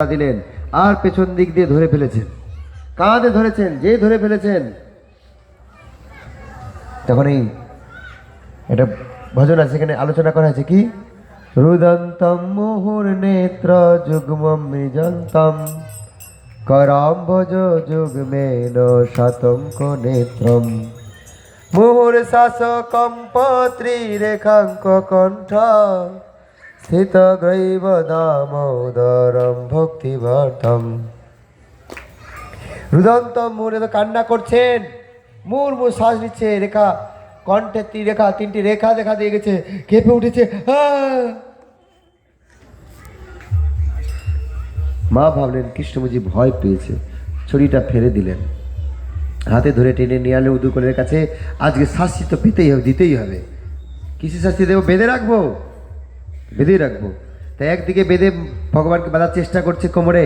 দিলেন আর পেছন দিক দিয়ে ধরে ফেলেছেন, কাঁধে ধরেছেন, যে ধরে ফেলেছেন। তখন এই একটা ভজন আছে, সেখানে আলোচনা করা হয়েছে কি, রুদন্তম মুহুর নেত্র যুগ্মম মৃজন্তম করাম ভজ যুগ্মেন শতঙ্ক নেত্রম মুহুর শাস কম্পত্রি রেখাঙ্ক কণ্ঠ স্থিত গ্রৈব দামোদরম ভক্তিবর্ধম। রুদন্তম মুহুরে তো কান্না করছেন, মুর শ্বাস নিচ্ছে, রেখা কণ্ঠে তিনটি রেখা দেখা দিয়ে গেছে, কেঁপে উঠেছে। মা ভাবলেন কৃষ্ণমুজি ভয় পেয়েছে, ছড়িটা ফেলে দিলেন, হাতে ধরে টেনে নিয়ে আনলেন উদুকলের কাছে। আজকে শাস্তি তো পেতেই হবে, দিতেই হবে। কিসে শাস্তি দেবো? বেঁধে রাখবো, বেঁধেই রাখবো। তাই একদিকে বেঁধে ভগবানকে বাঁধার চেষ্টা করছে কোমরে,